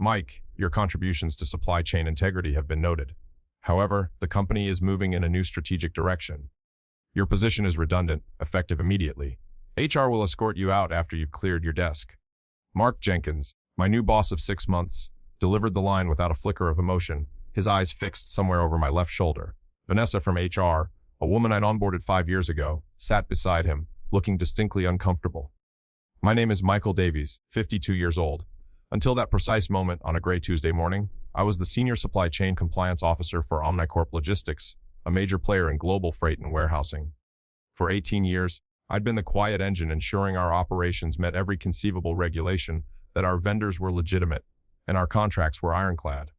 Mike, your contributions to supply chain integrity have been noted. However, the company is moving in a new strategic direction. Your position is redundant, effective immediately. HR will escort you out after you've cleared your desk. Mark Jenkins, my new boss of 6 months, delivered the line without a flicker of emotion, his eyes fixed somewhere over my left shoulder. Vanessa from HR, a woman I'd onboarded 5 years ago, sat beside him, looking distinctly uncomfortable. My name is Michael Davies, 52 years old. Until that precise moment on a gray Tuesday morning, I was the Senior Supply Chain Compliance Officer for Omnicorp Logistics, a major player in global freight and warehousing. For 18 years, I'd been the quiet engine ensuring our operations met every conceivable regulation, that our vendors were legitimate, and our contracts were ironclad.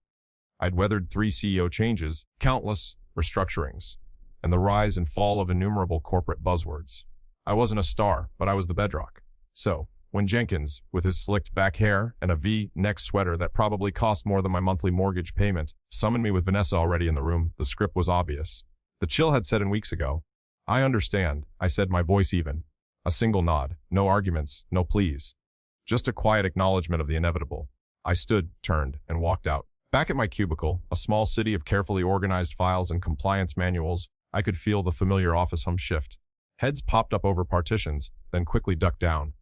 I'd weathered 3 CEO changes, countless restructurings, and the rise and fall of innumerable corporate buzzwords. I wasn't a star, but I was the bedrock. So, when Jenkins, with his slicked back hair and a V-neck sweater that probably cost more than my monthly mortgage payment, summoned me with Vanessa already in the room, the script was obvious. The chill had set in weeks ago. I understand, I said, my voice even. A single nod, no arguments, no pleas. Just a quiet acknowledgement of the inevitable. I stood, turned, and walked out. Back at my cubicle, a small city of carefully organized files and compliance manuals, I could feel the familiar office hum shift. Heads popped up over partitions, then quickly ducked down.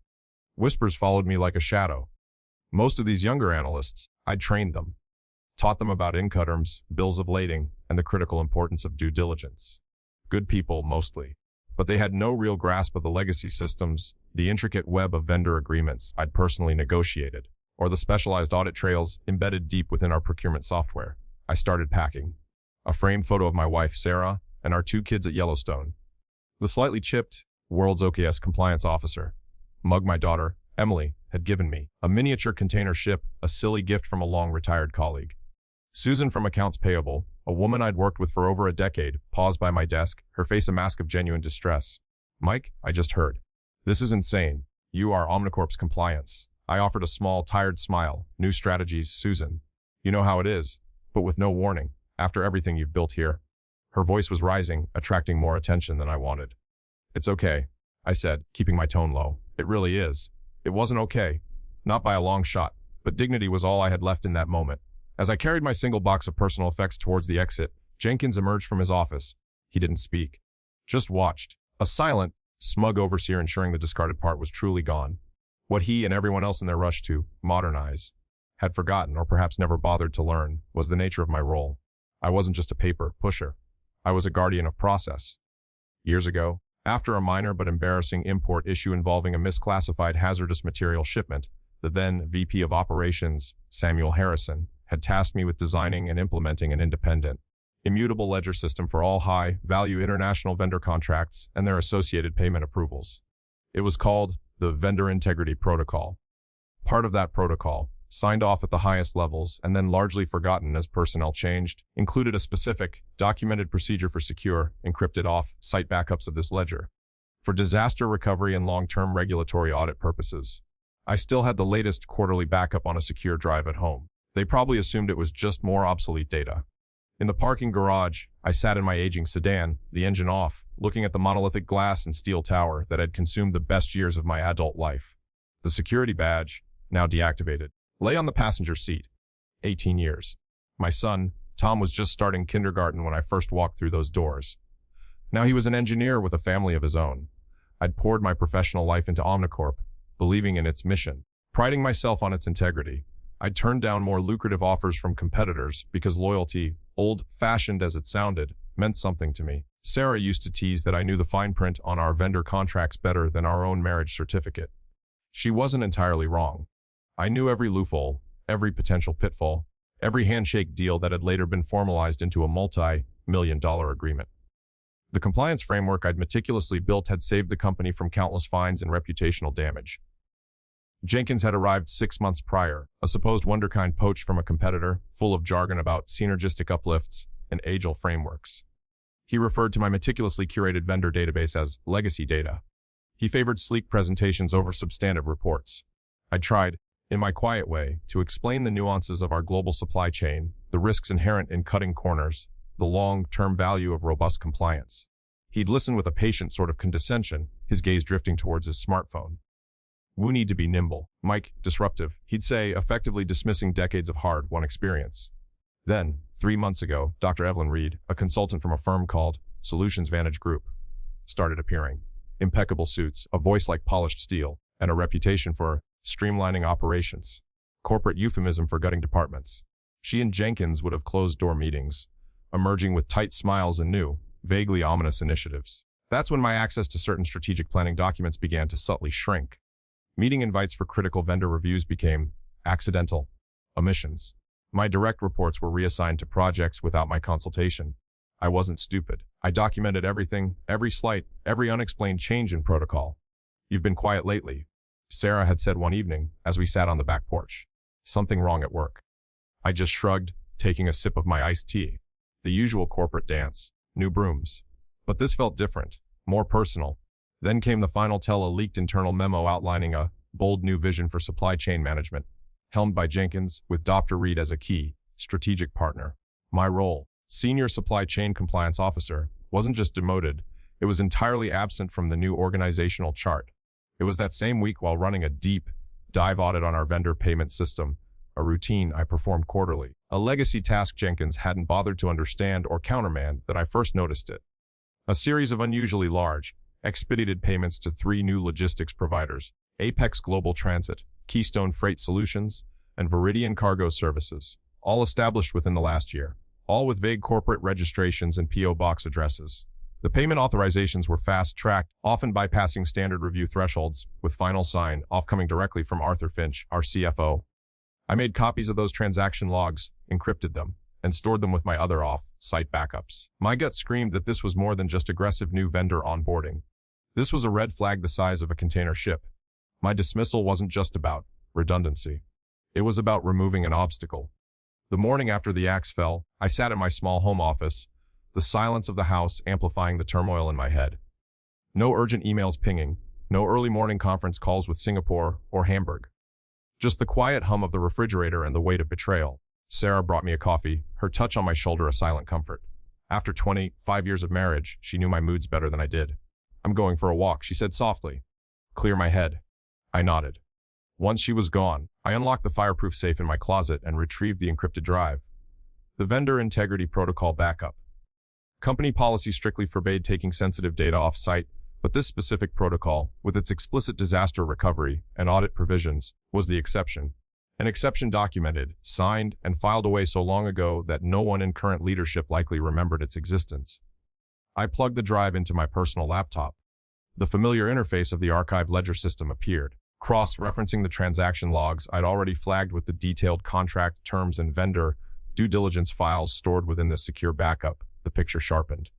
Whispers followed me like a shadow. Most of these younger analysts, I'd trained them. Taught them about Incoterms, bills of lading, and the critical importance of due diligence. Good people, mostly. But they had no real grasp of the legacy systems, the intricate web of vendor agreements I'd personally negotiated, or the specialized audit trails embedded deep within our procurement software. I started packing. A framed photo of my wife, Sarah, and our 2 kids at Yellowstone. The slightly chipped, World's OKS compliance officer, mug my daughter, Emily, had given me. A miniature container ship, a silly gift from a long-retired colleague. Susan from Accounts Payable, a woman I'd worked with for over a decade, paused by my desk, her face a mask of genuine distress. Mike, I just heard. This is insane. You are Omnicorp's compliance. I offered a small, tired smile. New strategies, Susan. You know how it is, but with no warning, after everything you've built here. Her voice was rising, attracting more attention than I wanted. It's okay, I said, keeping my tone low. It really is. It wasn't okay. Not by a long shot, but dignity was all I had left in that moment. As I carried my single box of personal effects towards the exit, Jenkins emerged from his office. He didn't speak. Just watched. A silent, smug overseer ensuring the discarded part was truly gone. What he and everyone else in their rush to modernize had forgotten, or perhaps never bothered to learn, was the nature of my role. I wasn't just a paper pusher. I was a guardian of process. Years ago, after a minor but embarrassing import issue involving a misclassified hazardous material shipment, the then VP of Operations, Samuel Harrison, had tasked me with designing and implementing an independent, immutable ledger system for all high-value international vendor contracts and their associated payment approvals. It was called the Vendor Integrity Protocol. Part of that protocol, signed off at the highest levels and then largely forgotten as personnel changed, included a specific, documented procedure for secure, encrypted off-site backups of this ledger. For disaster recovery and long-term regulatory audit purposes. I still had the latest quarterly backup on a secure drive at home. They probably assumed it was just more obsolete data. In the parking garage, I sat in my aging sedan, the engine off, looking at the monolithic glass and steel tower that had consumed the best years of my adult life. The security badge, now deactivated, lay on the passenger seat. 18 years. My son, Tom, was just starting kindergarten when I first walked through those doors. Now he was an engineer with a family of his own. I'd poured my professional life into Omnicorp, believing in its mission, priding myself on its integrity. I'd turned down more lucrative offers from competitors because loyalty, old-fashioned as it sounded, meant something to me. Sarah used to tease that I knew the fine print on our vendor contracts better than our own marriage certificate. She wasn't entirely wrong. I knew every loophole, every potential pitfall, every handshake deal that had later been formalized into a multi-million-dollar agreement. The compliance framework I'd meticulously built had saved the company from countless fines and reputational damage. Jenkins had arrived 6 months prior, a supposed wonderkind poach from a competitor, full of jargon about synergistic uplifts and agile frameworks. He referred to my meticulously curated vendor database as legacy data. He favored sleek presentations over substantive reports. I tried, in my quiet way, to explain the nuances of our global supply chain, the risks inherent in cutting corners, the long-term value of robust compliance. He'd listen with a patient sort of condescension, his gaze drifting towards his smartphone. We need to be nimble. Mike, disruptive, he'd say, effectively dismissing decades of hard-won experience. Then, 3 months ago, Dr. Evelyn Reed, a consultant from a firm called Solutions Vantage Group, started appearing. Impeccable suits, a voice like polished steel, and a reputation for streamlining operations. Corporate euphemism for gutting departments. She and Jenkins would have closed-door meetings, emerging with tight smiles and new, vaguely ominous initiatives. That's when my access to certain strategic planning documents began to subtly shrink. Meeting invites for critical vendor reviews became accidental omissions. My direct reports were reassigned to projects without my consultation. I wasn't stupid. I documented everything, every slight, every unexplained change in protocol. "You've been quiet lately," Sarah had said one evening as we sat on the back porch. "Something wrong at work?" I just shrugged, taking a sip of my iced tea. The usual corporate dance. New brooms. But this felt different, more personal. Then came the final tell, a leaked internal memo outlining a bold new vision for supply chain management, helmed by Jenkins, with Dr. Reed as a key, strategic partner. My role, Senior Supply Chain Compliance Officer, wasn't just demoted, it was entirely absent from the new organizational chart. It was that same week, while running a deep dive audit on our vendor payment system, a routine I performed quarterly, a legacy task Jenkins hadn't bothered to understand or countermand, that I first noticed it. A series of unusually large, expedited payments to 3 new logistics providers: Apex Global Transit, Keystone Freight Solutions, and Viridian Cargo Services, all established within the last year, all with vague corporate registrations and P.O. box addresses. The payment authorizations were fast-tracked, often bypassing standard review thresholds, with final sign-off coming directly from Arthur Finch, our CFO. I made copies of those transaction logs, encrypted them, and stored them with my other off-site backups. My gut screamed that this was more than just aggressive new vendor onboarding. This was a red flag the size of a container ship. My dismissal wasn't just about redundancy. It was about removing an obstacle. The morning after the axe fell, I sat at my small home office, the silence of the house amplifying the turmoil in my head. No urgent emails pinging, no early morning conference calls with Singapore or Hamburg. Just the quiet hum of the refrigerator and the weight of betrayal. Sarah brought me a coffee, her touch on my shoulder a silent comfort. After 25 years of marriage, she knew my moods better than I did. "I'm going for a walk," she said softly. "Clear my head." I nodded. Once she was gone, I unlocked the fireproof safe in my closet and retrieved the encrypted drive. The Vendor Integrity Protocol backup. Company policy strictly forbade taking sensitive data off-site, but this specific protocol, with its explicit disaster recovery and audit provisions, was the exception. An exception documented, signed, and filed away so long ago that no one in current leadership likely remembered its existence. I plugged the drive into my personal laptop. The familiar interface of the archived ledger system appeared. Cross-referencing the transaction logs I'd already flagged with the detailed contract terms and vendor due diligence files stored within this secure backup, the picture sharpened.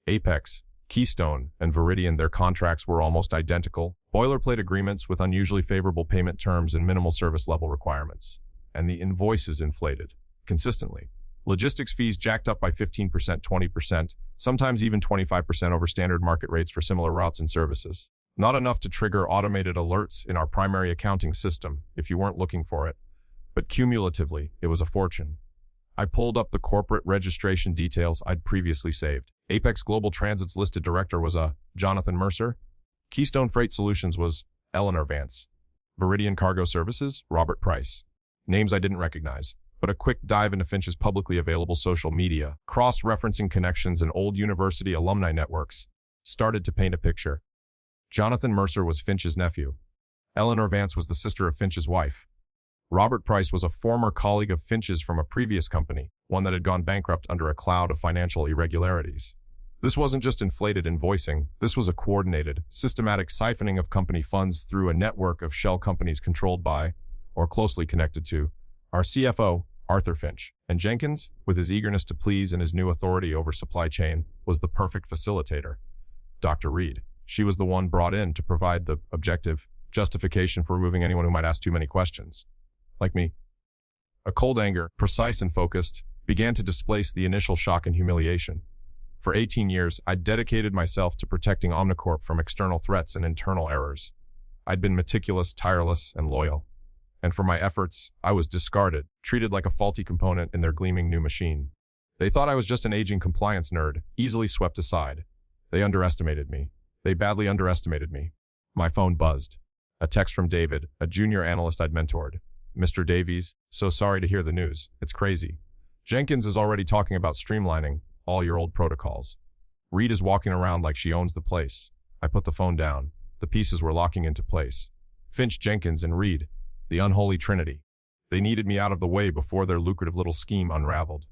Apex, Keystone, and Viridian, their contracts were almost identical, boilerplate agreements with unusually favorable payment terms and minimal service level requirements. And the invoices inflated, consistently. Logistics fees jacked up by 15%, 20%, sometimes even 25% over standard market rates for similar routes and services. Not enough to trigger automated alerts in our primary accounting system if you weren't looking for it, but cumulatively, it was a fortune. I pulled up the corporate registration details I'd previously saved. Apex Global Transit's listed director was a Jonathan Mercer. Keystone Freight Solutions was Eleanor Vance. Viridian Cargo Services, Robert Price. Names I didn't recognize, but a quick dive into Finch's publicly available social media, cross-referencing connections and old university alumni networks, started to paint a picture. Jonathan Mercer was Finch's nephew. Eleanor Vance was the sister of Finch's wife. Robert Price was a former colleague of Finch's from a previous company, one that had gone bankrupt under a cloud of financial irregularities. This wasn't just inflated invoicing, this was a coordinated, systematic siphoning of company funds through a network of shell companies controlled by, or closely connected to, our CFO, Arthur Finch. And Jenkins, with his eagerness to please and his new authority over supply chain, was the perfect facilitator. Dr. Reed. She was the one brought in to provide the objective justification for removing anyone who might ask too many questions. Like me. A cold anger, precise and focused, began to displace the initial shock and humiliation. For 18 years, I'd dedicated myself to protecting Omnicorp from external threats and internal errors. I'd been meticulous, tireless, and loyal. And for my efforts, I was discarded, treated like a faulty component in their gleaming new machine. They thought I was just an aging compliance nerd, easily swept aside. They underestimated me. They badly underestimated me. My phone buzzed. A text from David, a junior analyst I'd mentored. Mr. Davies, so sorry to hear the news. It's crazy. Jenkins is already talking about streamlining all your old protocols. Reed is walking around like she owns the place. I put the phone down. The pieces were locking into place. Finch, Jenkins, and Reed, the unholy trinity. They needed me out of the way before their lucrative little scheme unraveled.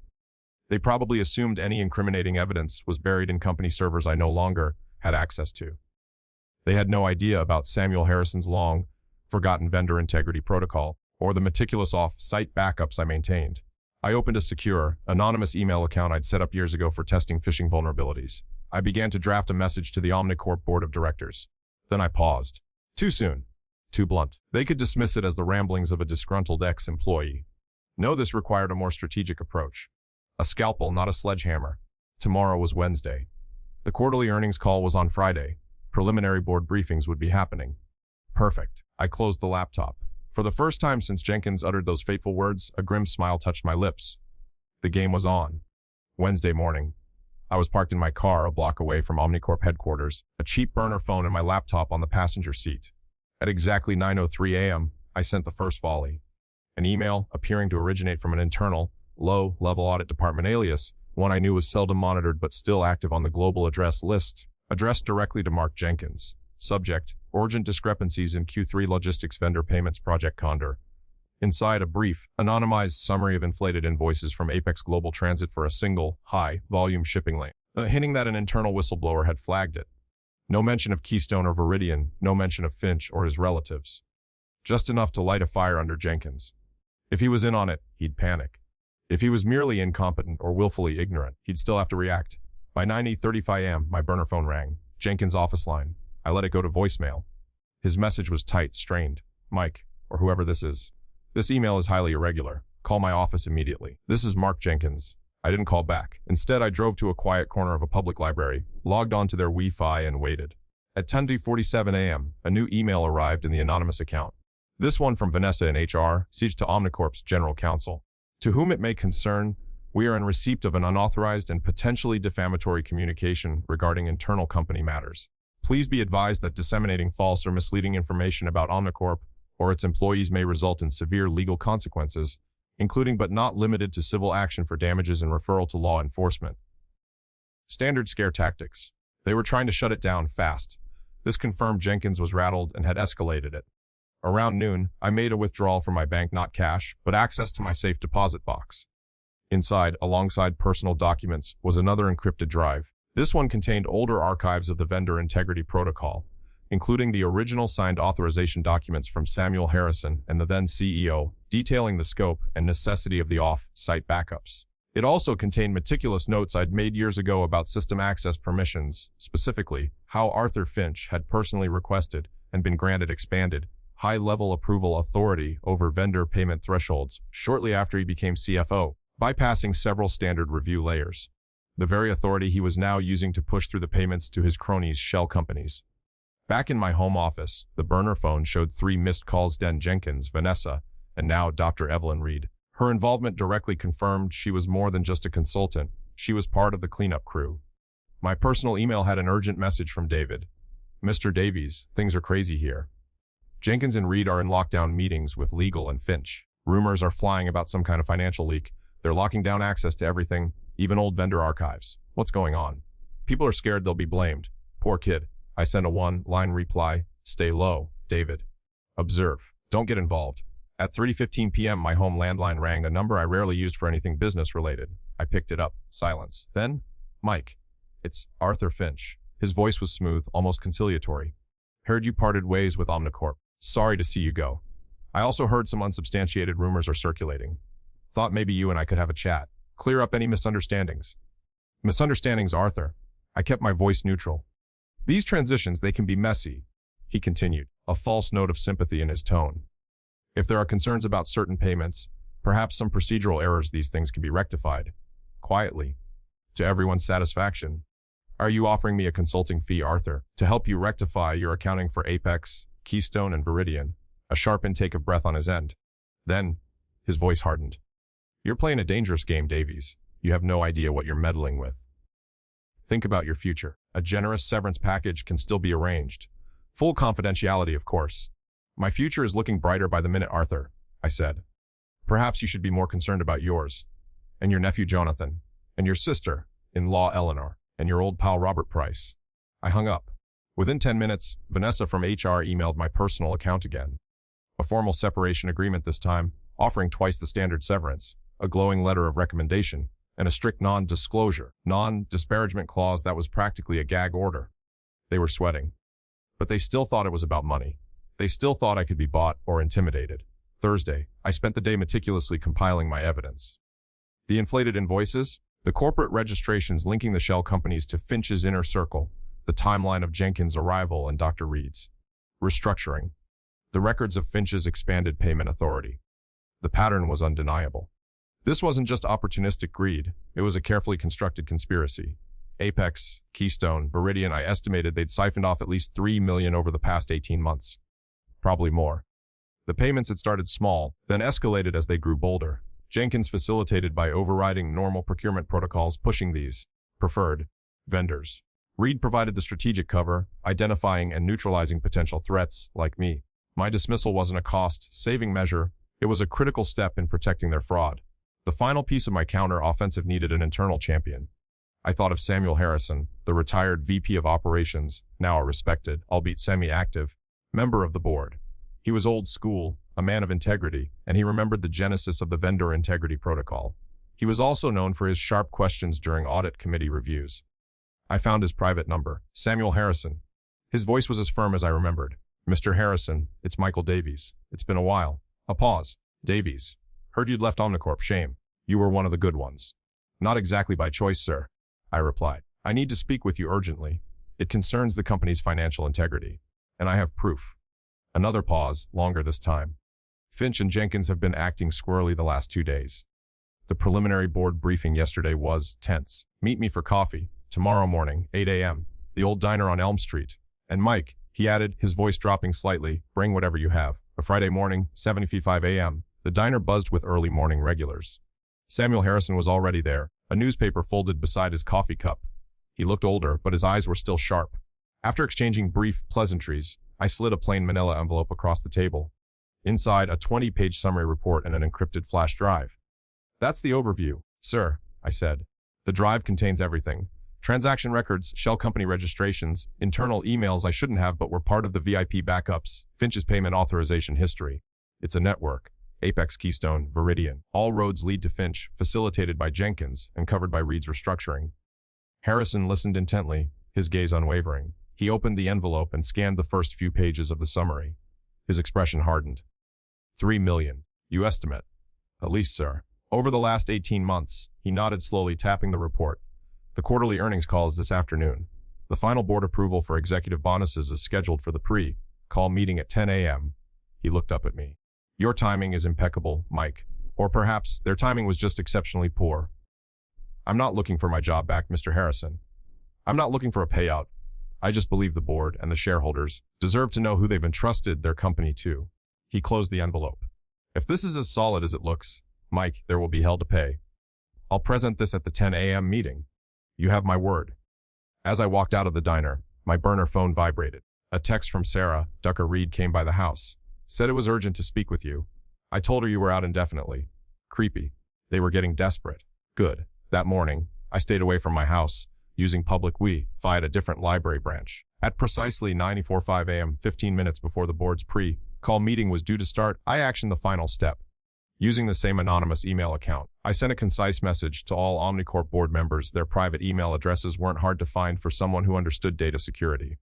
They probably assumed any incriminating evidence was buried in company servers I no longer had access to. They had no idea about Samuel Harrison's long, forgotten vendor integrity protocol or the meticulous off-site backups I maintained. I opened a secure, anonymous email account I'd set up years ago for testing phishing vulnerabilities. I began to draft a message to the Omnicorp board of directors. Then I paused. Too soon. Too blunt. They could dismiss it as the ramblings of a disgruntled ex-employee. No, this required a more strategic approach. A scalpel, not a sledgehammer. Tomorrow was Wednesday. The quarterly earnings call was on Friday. Preliminary board briefings would be happening. Perfect. I closed the laptop. For the first time since Jenkins uttered those fateful words, a grim smile touched my lips. The game was on. Wednesday morning. I was parked in my car a block away from Omnicorp headquarters, a cheap burner phone and my laptop on the passenger seat. At exactly 9:03 a.m., I sent the first volley. An email, appearing to originate from an internal, low-level audit department alias, one I knew was seldom monitored but still active on the global address list, addressed directly to Mark Jenkins. Subject, urgent discrepancies in Q3 logistics vendor payments project Condor. Inside, a brief, anonymized summary of inflated invoices from Apex Global Transit for a single, high-volume shipping lane, hinting that an internal whistleblower had flagged it. No mention of Keystone or Viridian, no mention of Finch or his relatives. Just enough to light a fire under Jenkins. If he was in on it, he'd panic. If he was merely incompetent or willfully ignorant, he'd still have to react. By 9:35 a.m., my burner phone rang. Jenkins' office line. I let it go to voicemail. His message was tight, strained. Mike, or whoever this is. This email is highly irregular. Call my office immediately. This is Mark Jenkins. I didn't call back. Instead, I drove to a quiet corner of a public library, logged onto their Wi-Fi and waited. At 10:47 a.m., a new email arrived in the anonymous account. This one from Vanessa in HR, siege to Omnicorp's general counsel. To whom it may concern, we are in receipt of an unauthorized and potentially defamatory communication regarding internal company matters. Please be advised that disseminating false or misleading information about Omnicorp or its employees may result in severe legal consequences, including but not limited to civil action for damages and referral to law enforcement. Standard scare tactics. They were trying to shut it down fast. This confirmed Jenkins was rattled and had escalated it. Around noon, I made a withdrawal from my bank, not cash, but access to my safe deposit box. Inside, alongside personal documents, was another encrypted drive. This one contained older archives of the vendor integrity protocol, including the original signed authorization documents from Samuel Harrison and the then CEO, detailing the scope and necessity of the off-site backups. It also contained meticulous notes I'd made years ago about system access permissions, specifically how Arthur Finch had personally requested and been granted expanded, high-level approval authority over vendor payment thresholds shortly after he became CFO, bypassing several standard review layers. The very authority he was now using to push through the payments to his cronies' shell companies. Back in my home office, the burner phone showed 3 missed calls: Den Jenkins, Vanessa, and now Dr. Evelyn Reed. Her involvement directly confirmed she was more than just a consultant. She was part of the cleanup crew. My personal email had an urgent message from David. Mr. Davies, things are crazy here. Jenkins and Reed are in lockdown meetings with legal and Finch. Rumors are flying about some kind of financial leak. They're locking down access to everything, even old vendor archives. What's going on? People are scared they'll be blamed. Poor kid. I sent a one-line reply. Stay low, David. Observe. Don't get involved. At 3:15 p.m., my home landline rang, a number I rarely used for anything business-related. I picked it up. Silence. Then, Mike. It's Arthur Finch. His voice was smooth, almost conciliatory. Heard you parted ways with Omnicorp. Sorry to see you go. I also heard some unsubstantiated rumors are circulating. Thought maybe you and I could have a chat. Clear up any misunderstandings. Misunderstandings, Arthur. I kept my voice neutral. These transitions, they can be messy, he continued, a false note of sympathy in his tone. If there are concerns about certain payments, perhaps some procedural errors, these things can be rectified. Quietly. To everyone's satisfaction. Are you offering me a consulting fee, Arthur, to help you rectify your accounting for Apex, Keystone, and Viridian? A sharp intake of breath on his end. Then, his voice hardened. You're playing a dangerous game, Davies. You have no idea what you're meddling with. Think about your future. A generous severance package can still be arranged. Full confidentiality, of course. My future is looking brighter by the minute, Arthur, I said. Perhaps you should be more concerned about yours, and your nephew Jonathan, and your sister-in-law Eleanor, and your old pal Robert Price. I hung up. Within 10 minutes, Vanessa from HR emailed my personal account again. A formal separation agreement this time, offering twice the standard severance, a glowing letter of recommendation, and a strict non-disparagement clause that was practically a gag order. They were sweating. But they still thought it was about money. They still thought I could be bought or intimidated. Thursday, I spent the day meticulously compiling my evidence. The inflated invoices, the corporate registrations linking the shell companies to Finch's inner circle, the timeline of Jenkins' arrival and Dr. Reed's restructuring, the records of Finch's expanded payment authority. The pattern was undeniable. This wasn't just opportunistic greed, it was a carefully constructed conspiracy. Apex, Keystone, Viridian, I estimated they'd siphoned off at least $3 million over the past 18 months. Probably more. The payments had started small, then escalated as they grew bolder. Jenkins facilitated by overriding normal procurement protocols pushing these preferred vendors. Reed provided the strategic cover, identifying and neutralizing potential threats like me. My dismissal wasn't a cost-saving measure, it was a critical step in protecting their fraud. The final piece of my counter-offensive needed an internal champion. I thought of Samuel Harrison, the retired VP of Operations, now a respected, albeit semi-active, member of the board. He was old school, a man of integrity, and he remembered the genesis of the vendor integrity protocol. He was also known for his sharp questions during audit committee reviews. I found his private number, Samuel Harrison. His voice was as firm as I remembered. Mr. Harrison, it's Michael Davies. It's been a while. A pause. Davies. Heard you'd left Omnicorp. Shame. You were one of the good ones. Not exactly by choice, sir, I replied. I need to speak with you urgently. It concerns the company's financial integrity. And I have proof. Another pause, longer this time. Finch and Jenkins have been acting squirrely the last 2 days. The preliminary board briefing yesterday was tense. Meet me for coffee, tomorrow morning, 8 a.m., the old diner on Elm Street. And Mike, he added, his voice dropping slightly, bring whatever you have. A Friday morning, 7:55 a.m., the diner buzzed with early morning regulars. Samuel Harrison was already there, a newspaper folded beside his coffee cup. He looked older, but his eyes were still sharp. After exchanging brief pleasantries, I slid a plain manila envelope across the table. Inside, a 20-page summary report and an encrypted flash drive. That's the overview, sir, I said. The drive contains everything. Transaction records, shell company registrations, internal emails I shouldn't have but were part of the VIP backups, Finch's payment authorization history. It's a network. Apex, Keystone, Viridian. All roads lead to Finch, facilitated by Jenkins and covered by Reed's restructuring. Harrison listened intently, his gaze unwavering. He opened the envelope and scanned the first few pages of the summary. His expression hardened. $3 million. You estimate? At least, sir. Over the last 18 months, he nodded slowly, tapping the report. The quarterly earnings call is this afternoon. The final board approval for executive bonuses is scheduled for the pre-call meeting at 10 a.m. He looked up at me. Your timing is impeccable, Mike. Or perhaps their timing was just exceptionally poor. I'm not looking for my job back, Mr. Harrison. I'm not looking for a payout. I just believe the board and the shareholders deserve to know who they've entrusted their company to. He closed the envelope. If this is as solid as it looks, Mike, there will be hell to pay. I'll present this at the 10 a.m. meeting. You have my word. As I walked out of the diner, my burner phone vibrated. A text from Sarah, Dr. Reed, came by the house. Said it was urgent to speak with you. I told her you were out indefinitely. Creepy. They were getting desperate. Good. That morning, I stayed away from my house, using public Wi-Fi at a different library branch. At precisely 9:45 a.m., 15 minutes before the board's pre-call meeting was due to start, I actioned the final step. Using the same anonymous email account, I sent a concise message to all Omnicorp board members. Their private email addresses weren't hard to find for someone who understood data security.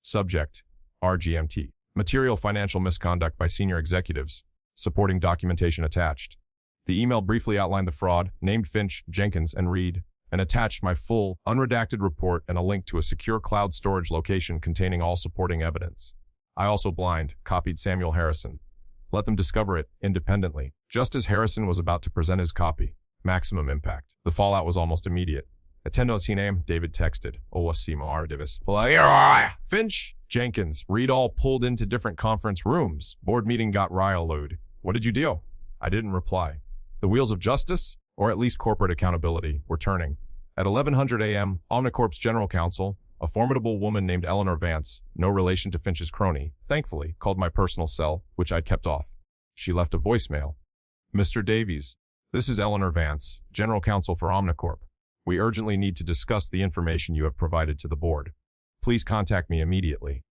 Subject: RGMT. Material financial misconduct by senior executives. Supporting documentation attached. The email briefly outlined the fraud, named Finch, Jenkins, and Reed, and attached my full, unredacted report and a link to a secure cloud storage location containing all supporting evidence. I also copied Samuel Harrison. Let them discover it independently. Just as Harrison was about to present his copy, maximum impact. The fallout was almost immediate. At 10:19 a.m., David texted, Finch, Jenkins, Reed all pulled into different conference rooms. Board meeting got riled. What did you do? I didn't reply. The wheels of justice, or at least corporate accountability, were turning. At 1100 a.m., Omnicorp's general counsel, A formidable woman named Eleanor Vance, no relation to Finch's crony, thankfully, called my personal cell, which I'd kept off. She left a voicemail. Mr. Davies, this is Eleanor Vance, General Counsel for Omnicorp. We urgently need to discuss the information you have provided to the board. Please contact me immediately.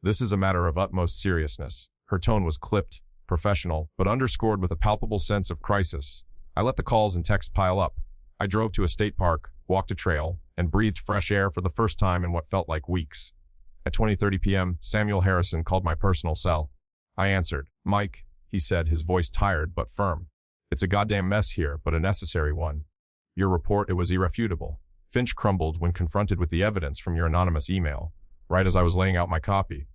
This is a matter of utmost seriousness. Her tone was clipped, professional, but underscored with a palpable sense of crisis. I let the calls and texts pile up. I drove to a state park, walked a trail, and breathed fresh air for the first time in what felt like weeks. At 20:30 p.m., Samuel Harrison called my personal cell. I answered. Mike, he said, his voice tired but firm. It's a goddamn mess here, but a necessary one. Your report, it was irrefutable. Finch crumbled when confronted with the evidence from your anonymous email, right as I was laying out my copy.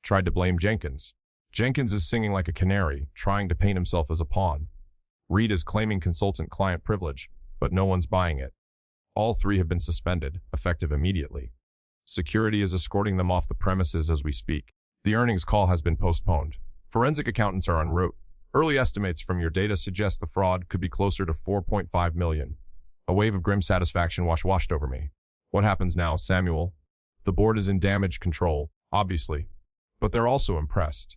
Tried to blame Jenkins. Jenkins is singing like a canary, trying to paint himself as a pawn. Reed is claiming consultant-client privilege, but no one's buying it. All three have been suspended, effective immediately. Security is escorting them off the premises as we speak. The earnings call has been postponed. Forensic accountants are en route. Early estimates from your data suggest the fraud could be closer to 4.5 million. A wave of grim satisfaction washed over me. What happens now, Samuel? The board is in damage control, obviously, but they're also impressed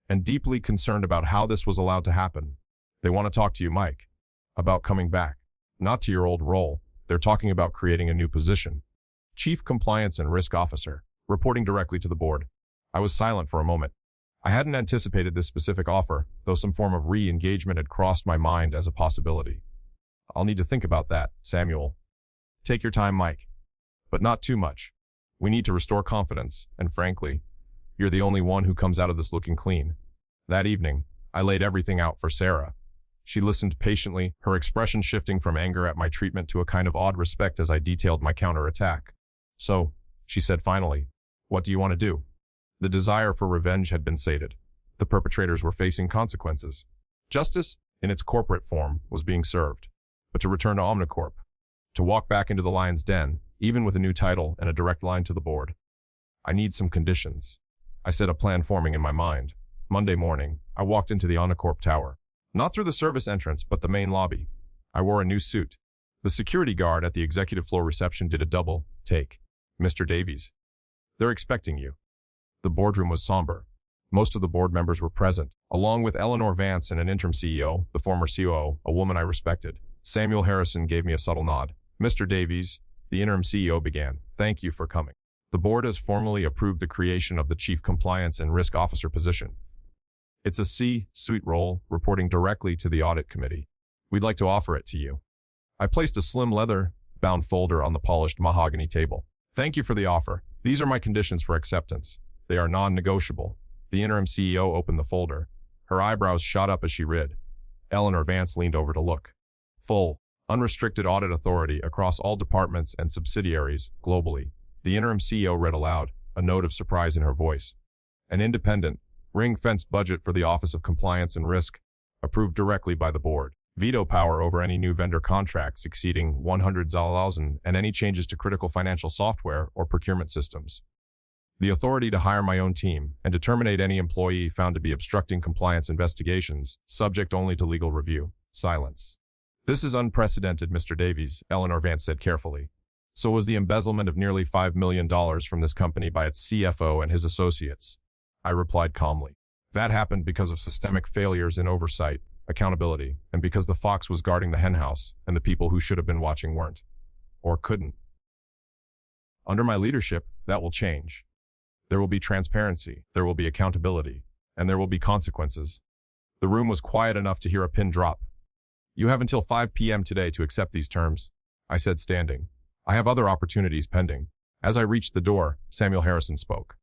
and deeply concerned about how this was allowed to happen. They want to talk to you, Mike, about coming back, not to your old role. They're talking about creating a new position. Chief Compliance and Risk Officer, reporting directly to the board. I was silent for a moment. I hadn't anticipated this specific offer, though some form of re-engagement had crossed my mind as a possibility. I'll need to think about that, Samuel. Take your time, Mike. But not too much. We need to restore confidence, and frankly, you're the only one who comes out of this looking clean. That evening, I laid everything out for Sarah. She listened patiently, her expression shifting from anger at my treatment to a kind of odd respect as I detailed my counterattack. So, she said finally, what do you want to do? The desire for revenge had been sated. The perpetrators were facing consequences. Justice, in its corporate form, was being served. But to return to Omnicorp, to walk back into the lion's den, even with a new title and a direct line to the board. I need some conditions. I set a plan forming in my mind. Monday morning, I walked into the Omnicorp tower. Not through the service entrance, but the main lobby. I wore a new suit. The security guard at the executive floor reception did a double take. Mr. Davies, they're expecting you. The boardroom was somber. Most of the board members were present, along with Eleanor Vance and an interim CEO, the former COO, a woman I respected. Samuel Harrison gave me a subtle nod. Mr. Davies, the interim CEO began. Thank you for coming. The board has formally approved the creation of the Chief Compliance and Risk Officer position. It's a C-suite role, reporting directly to the audit committee. We'd like to offer it to you. I placed a slim leather-bound folder on the polished mahogany table. Thank you for the offer. These are my conditions for acceptance. They are non-negotiable. The interim CEO opened the folder. Her eyebrows shot up as she read. Eleanor Vance leaned over to look. Full, unrestricted audit authority across all departments and subsidiaries globally. The interim CEO read aloud, a note of surprise in her voice. An independent, ring-fenced budget for the Office of Compliance and Risk, approved directly by the board. Veto power over any new vendor contracts exceeding 100,000 and any changes to critical financial software or procurement systems. The authority to hire my own team and to terminate any employee found to be obstructing compliance investigations, subject only to legal review. Silence. This is unprecedented, Mr. Davies, Eleanor Vance said carefully. So was the embezzlement of nearly $5 million from this company by its CFO and his associates. I replied calmly. That happened because of systemic failures in oversight, accountability, and because the fox was guarding the henhouse and the people who should have been watching weren't. Or couldn't. Under my leadership, that will change. There will be transparency, there will be accountability, and there will be consequences. The room was quiet enough to hear a pin drop. You have until 5 p.m. today to accept these terms, I said standing. I have other opportunities pending. As I reached the door, Samuel Harrison spoke.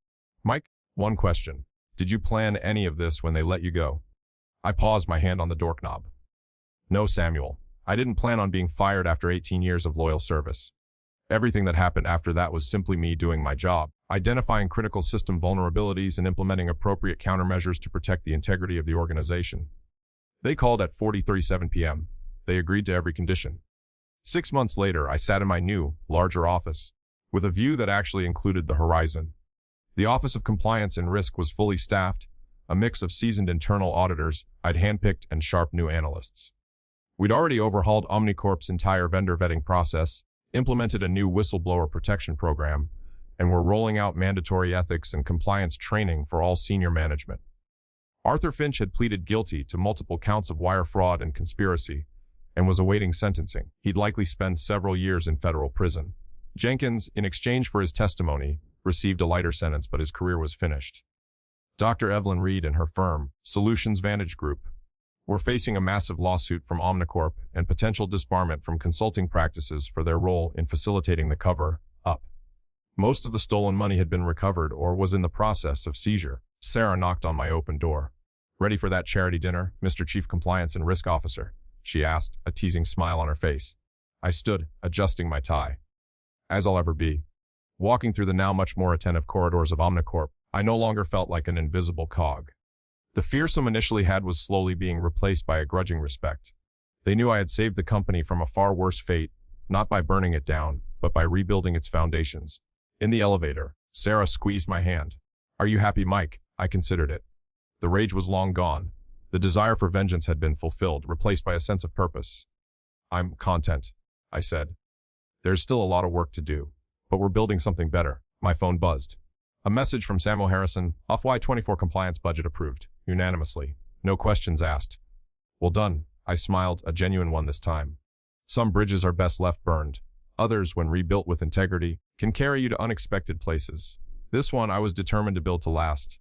Mike, one question. Did you plan any of this when they let you go? I paused, my hand on the door knob. No, Samuel. I didn't plan on being fired after 18 years of loyal service. Everything that happened after that was simply me doing my job, identifying critical system vulnerabilities and implementing appropriate countermeasures to protect the integrity of the organization. They called at 40:37 p.m. They agreed to every condition. 6 months later, I sat in my new, larger office, with a view that actually included the horizon. The Office of Compliance and Risk was fully staffed, a mix of seasoned internal auditors I'd handpicked and sharp new analysts. We'd already overhauled Omnicorp's entire vendor vetting process, implemented a new whistleblower protection program, and were rolling out mandatory ethics and compliance training for all senior management. Arthur Finch had pleaded guilty to multiple counts of wire fraud and conspiracy and was awaiting sentencing. He'd likely spend several years in federal prison. Jenkins, in exchange for his testimony, received a lighter sentence, but his career was finished. Dr. Evelyn Reed and her firm, Solutions Vantage Group, were facing a massive lawsuit from Omnicorp and potential disbarment from consulting practices for their role in facilitating the cover-up. Most of the stolen money had been recovered or was in the process of seizure. Sarah knocked on my open door. "Ready for that charity dinner, Mr. Chief Compliance and Risk Officer?" she asked, a teasing smile on her face. I stood, adjusting my tie. As I'll ever be. Walking through the now much more attentive corridors of Omnicorp, I no longer felt like an invisible cog. The fear some initially had was slowly being replaced by a grudging respect. They knew I had saved the company from a far worse fate, not by burning it down, but by rebuilding its foundations. In the elevator, Sarah squeezed my hand. "Are you happy, Mike?" I considered it. The rage was long gone. The desire for vengeance had been fulfilled, replaced by a sense of purpose. "I'm content," I said. "There's still a lot of work to do, but we're building something better." My phone buzzed. A message from Samuel Harrison, FY24 compliance budget approved, unanimously. No questions asked. "Well done," I smiled, a genuine one this time. Some bridges are best left burned. Others, when rebuilt with integrity, can carry you to unexpected places. This one I was determined to build to last.